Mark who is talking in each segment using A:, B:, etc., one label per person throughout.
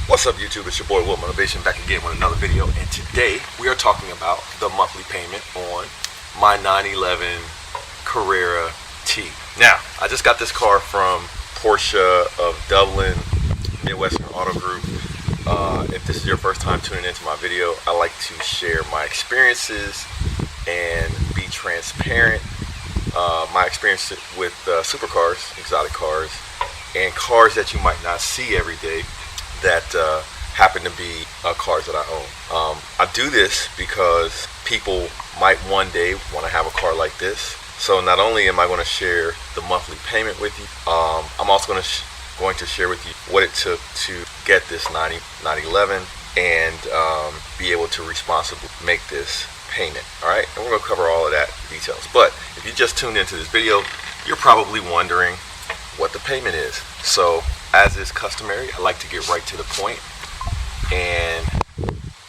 A: What's up YouTube, it's your boy Will Motivation back again with another video, and today we are talking about the monthly payment on my 911 Carrera T. Now, I just got this car from Porsche of Dublin, Midwestern Auto Group. If this is your first time tuning into my video, I like to share my experiences and be transparent. My experience with supercars, exotic cars, and cars that you might not see every day that happen to be cars that I own. I do this because people might one day want to have a car like this. So not only am I going to share the monthly payment with you, I'm also going to share with you what it took to get this 911 and be able to responsibly make this payment. Alright, and we're going to cover all of that details. But if you just tuned into this video, you're probably wondering what the payment is. So as is customary, I like to get right to the point and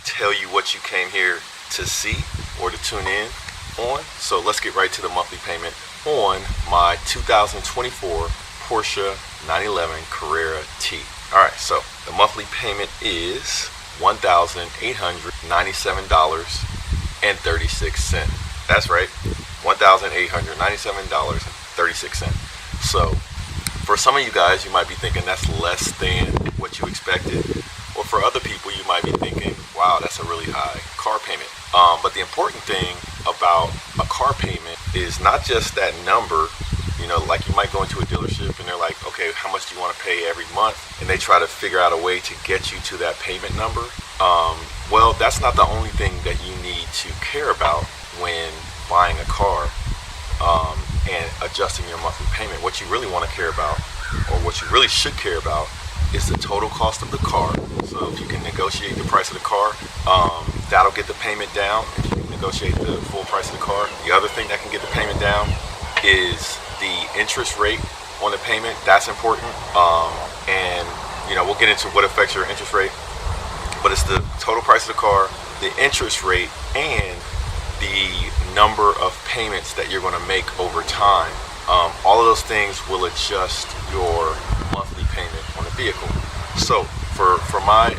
A: tell you what you came here to see or to tune in on. So let's get right to the monthly payment on my 2024 Porsche 911 Carrera T. Alright, so the monthly payment is $1,897.36. That's right, $1,897.36. So for some of you guys, you might be thinking that's less than what you expected. Or for other people, you might be thinking, wow, that's a really high car payment. But the important thing about a car payment is not just that number. You know, like you might go into a dealership and they're like, okay, how much do you want to pay every month? And they try to figure out a way to get you to that payment number. Well, that's not the only thing that you need to care about when buying a car and adjusting your monthly payment. What you really want to care about, or what you really should care about, is the total cost of the car. So if you can negotiate the price of the car, that'll get the payment down. If you can negotiate the full price of the car. The other thing that can get the payment down is the interest rate on the payment. That's important. And you know, we'll get into what affects your interest rate, but it's the total price of the car, the interest rate, and the number of payments that you're going to make over time. All of those things will adjust your monthly payment on the vehicle. So for my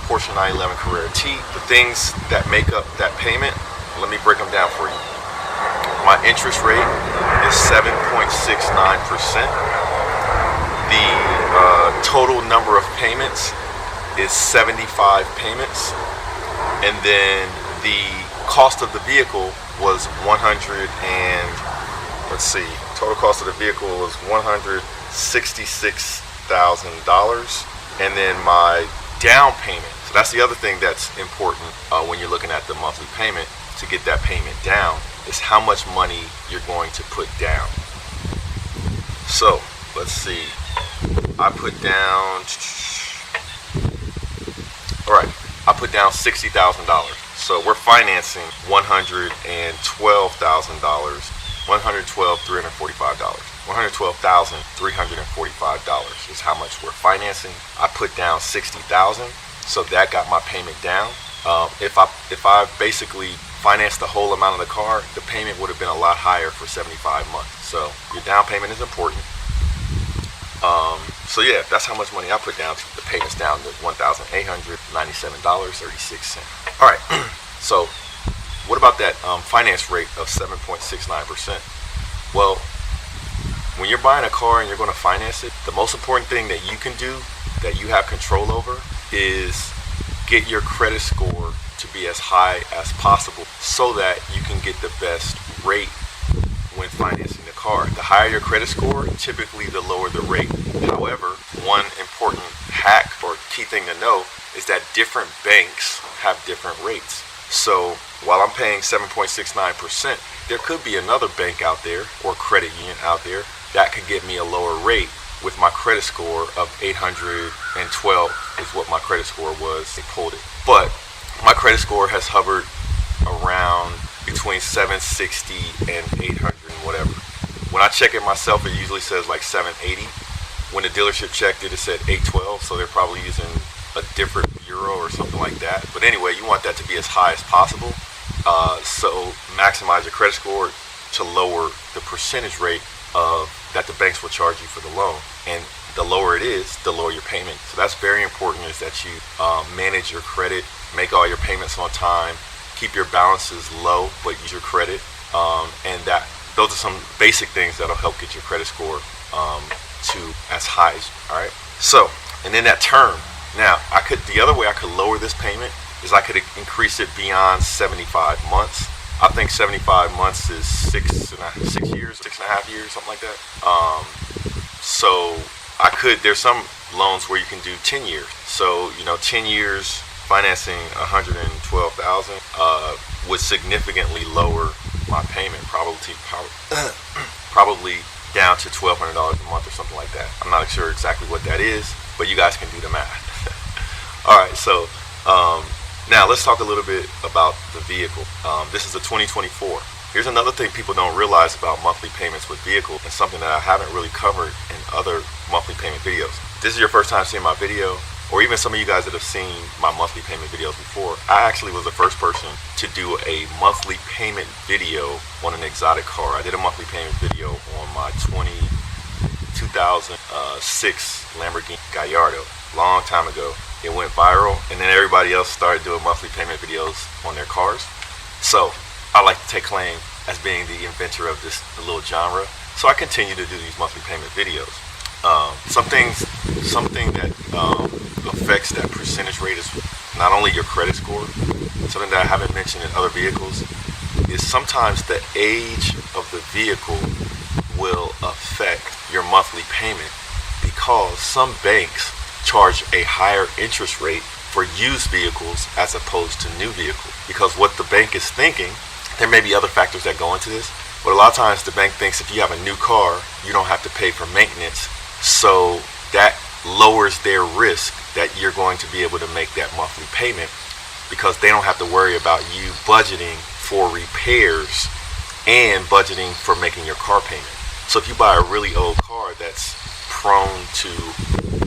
A: Porsche 911 Carrera T, the things that make up that payment, let me break them down for you. My interest rate is 7.69%. The total number of payments is 75 payments, and then the cost of the vehicle was total cost of the vehicle was $166,000. And then my down payment, so that's the other thing that's important when you're looking at the monthly payment to get that payment down, is how much money you're going to put down. So let's see, I put down $60,000. So we're financing $112,345. $112,345 is how much we're financing. I put down $60,000, so that got my payment down. If I basically financed the whole amount of the car, the payment would have been a lot higher for 75 months. So your down payment is important. So yeah, that's how much money I put down. The payment's down to $1,897.36. All right. So what about that finance rate of 7.69%? Well, when you're buying a car and you're going to finance it, the most important thing that you can do, that you have control over, is get your credit score to be as high as possible so that you can get the best rate when financing the car. The higher your credit score, typically the lower the rate. However, one important hack or key thing to know is that different banks have different rates. So while I'm paying 7.69%, there could be another bank out there or credit union out there that could get me a lower rate with my credit score of 812 is what my credit score was. They pulled it. But my credit score has hovered around between 760 and 800 and whatever. When I check it myself, it usually says like 780. When the dealership checked it, it said 812, so they're probably using a different bureau or something like that. But anyway, you want that to be as high as possible. So maximize your credit score to lower the percentage rate of that the banks will charge you for the loan. And the lower it is, the lower your payment. So that's very important, is that you manage your credit, make all your payments on time, keep your balances low, but use your credit. And those are some basic things that'll help get your credit score to as high as, all right? So, and then that term. Now, the other way I could lower this payment is I could increase it beyond 75 months. I think 75 months is 6 years, 6.5 years, something like that. So there's some loans where you can do 10 years. So, 10 years financing $112,000 would significantly lower my payment, probably down to $1,200 a month or something like that. I'm not sure exactly what that is, but you guys can do the math. All right, so now let's talk a little bit about the vehicle. This is a 2024. Here's another thing people don't realize about monthly payments with vehicles, and something that I haven't really covered in other monthly payment videos. If this is your first time seeing my video, or even some of you guys that have seen my monthly payment videos before, I actually was the first person to do a monthly payment video on an exotic car. I did a monthly payment video on my 2006 Lamborghini Gallardo, long time ago. It went viral, and then everybody else started doing monthly payment videos on their cars. So I like to take claim as being the inventor of this little genre. So I continue to do these monthly payment videos. Something that affects that percentage rate is not only your credit score. Something that I haven't mentioned in other vehicles is sometimes the age of the vehicle will affect your monthly payment, because some banks charge a higher interest rate for used vehicles as opposed to new vehicles. Because what the bank is thinking, there may be other factors that go into this, but a lot of times the bank thinks if you have a new car, you don't have to pay for maintenance. So that lowers their risk that you're going to be able to make that monthly payment, because they don't have to worry about you budgeting for repairs and budgeting for making your car payment. So if you buy a really old car that's prone to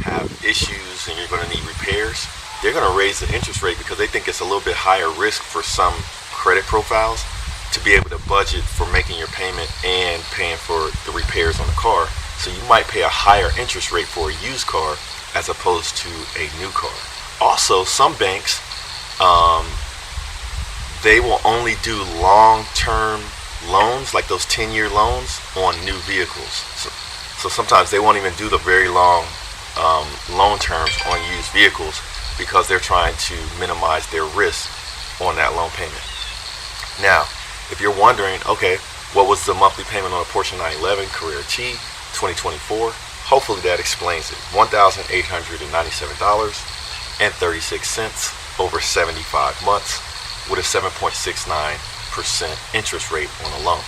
A: have issues and you're going to need repairs, they're going to raise the interest rate because they think it's a little bit higher risk for some credit profiles to be able to budget for making your payment and paying for the repairs on the car. So you might pay a higher interest rate for a used car as opposed to a new car. Also, some banks, they will only do long-term loans, like those 10-year loans on new vehicles. So sometimes they won't even do the very long loan terms on used vehicles, because they're trying to minimize their risk on that loan payment. Now, if you're wondering, okay, what was the monthly payment on a Porsche 911 Carrera T 2024? Hopefully that explains it. $1,897.36 over 75 months with a 7.69% interest rate on a loan.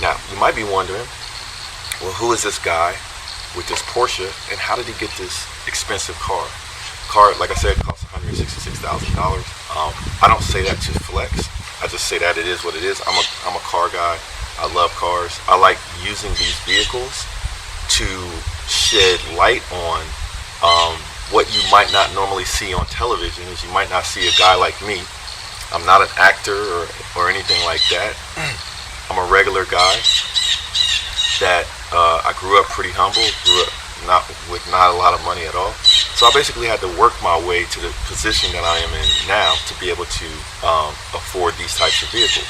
A: Now, you might be wondering, well, who is this guy with this Porsche, and how did he get this expensive car? Car, like I said, costs $166,000. I don't say that to flex. I just say that it is what it is. I'm a car guy. I love cars. I like using these vehicles to shed light on what you might not normally see on television. Is you might not see a guy like me. I'm not an actor or anything like that. I'm a regular guy that I grew up pretty humble, grew up with not a lot of money at all. So I basically had to work my way to the position that I am in now to be able to afford these types of vehicles.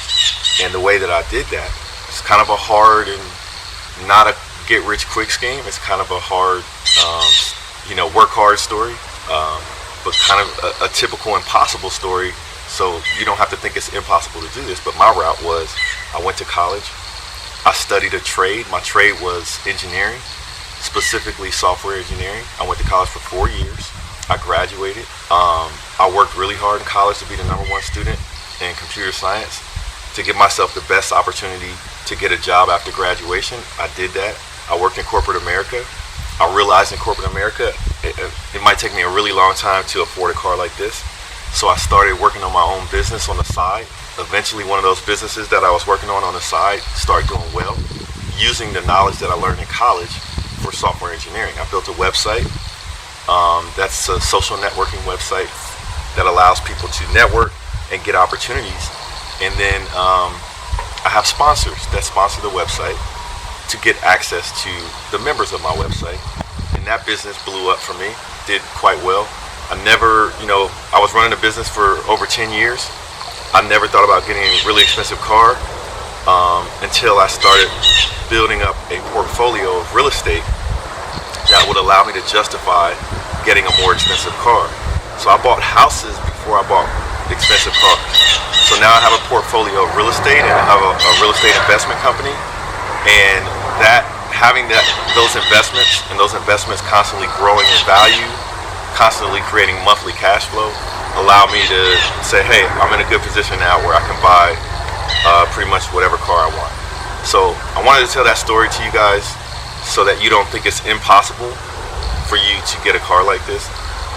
A: And the way that I did that, it's kind of a hard and not a get rich quick scheme. It's kind of a hard, work hard story, but kind of a typical impossible story. So you don't have to think it's impossible to do this. But my route was, I went to college. I studied a trade. My trade was engineering, specifically software engineering. I went to college for 4 years. I graduated. I worked really hard in college to be the #1 student in computer science, to give myself the best opportunity to get a job after graduation. I did that. I worked in corporate America. I realized in corporate America, it might take me a really long time to afford a car like this. So I started working on my own business on the side. Eventually, one of those businesses that I was working on the side started doing well, using the knowledge that I learned in college for software engineering. I built a website. That's a social networking website that allows people to network and get opportunities. And then I have sponsors that sponsor the website to get access to the members of my website. And and that business blew up for me, did quite well. I never, I was running a business for over 10 years. I never thought about getting a really expensive car until I started building up a portfolio of real estate that would allow me to justify getting a more expensive car. So I bought houses before I bought expensive cars. So now I have a portfolio of real estate, and I have a real estate investment company, and having those investments and those investments constantly growing in value, constantly creating monthly cash flow, allow me to say, hey, I'm in a good position now where I can buy pretty much whatever car I want. So I wanted to tell that story to you guys so that you don't think it's impossible for you to get a car like this.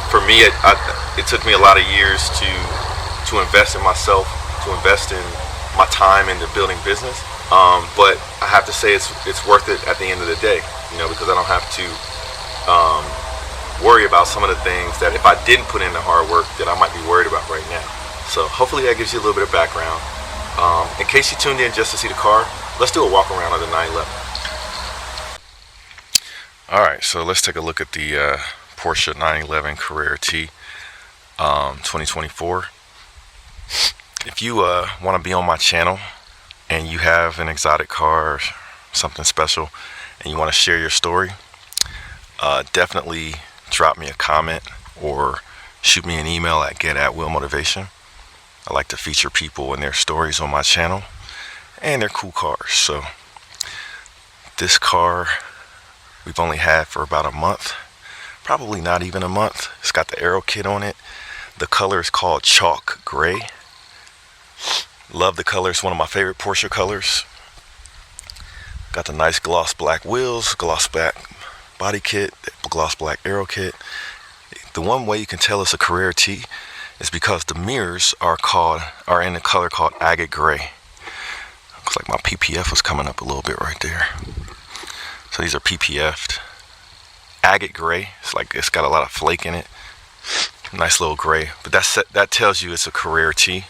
A: For me, it took me a lot of years to invest in myself, to invest in my time into building business. But I have to say it's worth it at the end of the day, because I don't have to worry about some of the things that if I didn't put in the hard work that I might be worried about right now. So hopefully that gives you a little bit of background. In case you tuned in just to see the car, let's do a walk around of the 911. Alright, so let's take a look at the Porsche 911 Carrera T 2024. If you want to be on my channel and you have an exotic car or something special and you want to share your story, definitely drop me a comment or shoot me an email at get@willmotivation. I like to feature people and their stories on my channel and their cool cars. So this car we've only had for about a month, probably not even a month. It's got the aero kit on it. The color is called chalk gray. Love the color. It's one of my favorite Porsche colors. Got the nice gloss black wheels, gloss black body kit, gloss black aero kit. The one way you can tell it's a Carrera T is because the mirrors are in the color called agate gray. Looks like my PPF was coming up a little bit right there. So these are PPF'd. Agate gray. It's got a lot of flake in it. Nice little gray. But that tells you it's a Carrera T.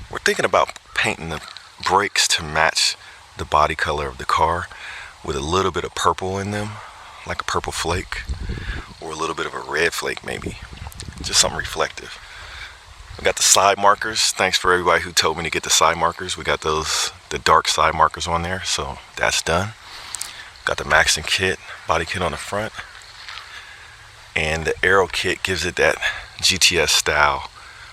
A: We're thinking about painting the brakes to match the body color of the car with a little bit of purple in them, like a purple flake, or a little bit of a red flake maybe. Just something reflective. We got the side markers. Thanks for everybody who told me to get the side markers. We got the dark side markers on there, so that's done. Got the Maxton kit, body kit on the front. And the aero kit gives it that GTS style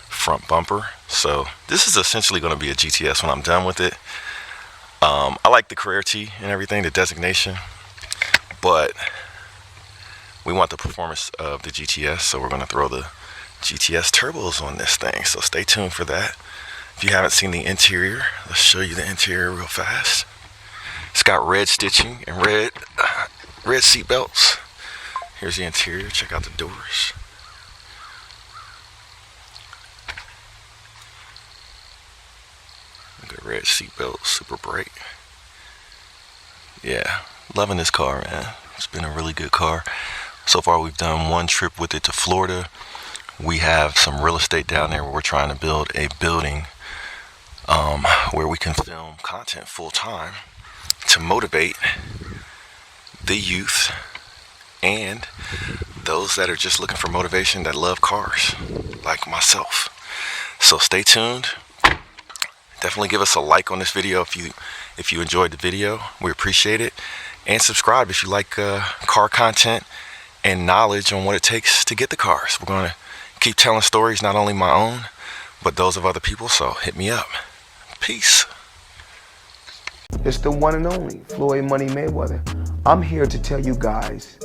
A: front bumper. So this is essentially going to be a GTS when I'm done with it. I like the Carrera T and everything, the designation, but we want the performance of the GTS, so we're going to throw the GTS turbos on this thing. So stay tuned for that. If you haven't seen the interior, let's show you the interior real fast. It's got red stitching and red seat belts. Here's the interior. Check out the doors. Look at red seat belts, super bright. Yeah, loving this car, man. It's been a really good car. So far we've done one trip with it to Florida. We have some real estate down there where we're trying to build a building where we can film content full time to motivate the youth and those that are just looking for motivation that love cars, like myself. So stay tuned. Definitely give us a like on this video if you enjoyed the video. We appreciate it. And subscribe if you like car content and knowledge on what it takes to get the cars. We're going to keep telling stories, not only my own, but those of other people. So hit me up. Peace.
B: It's the one and only Floyd Money Mayweather. I'm here to tell you guys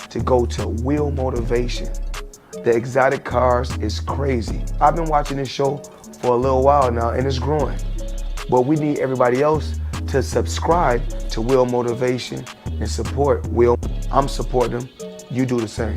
B: to go to Will Motivation. The exotic cars is crazy. I've been watching this show for a little while now and it's growing. But we need everybody else to subscribe to Will Motivation and support Will. I'm supporting them. You do the same.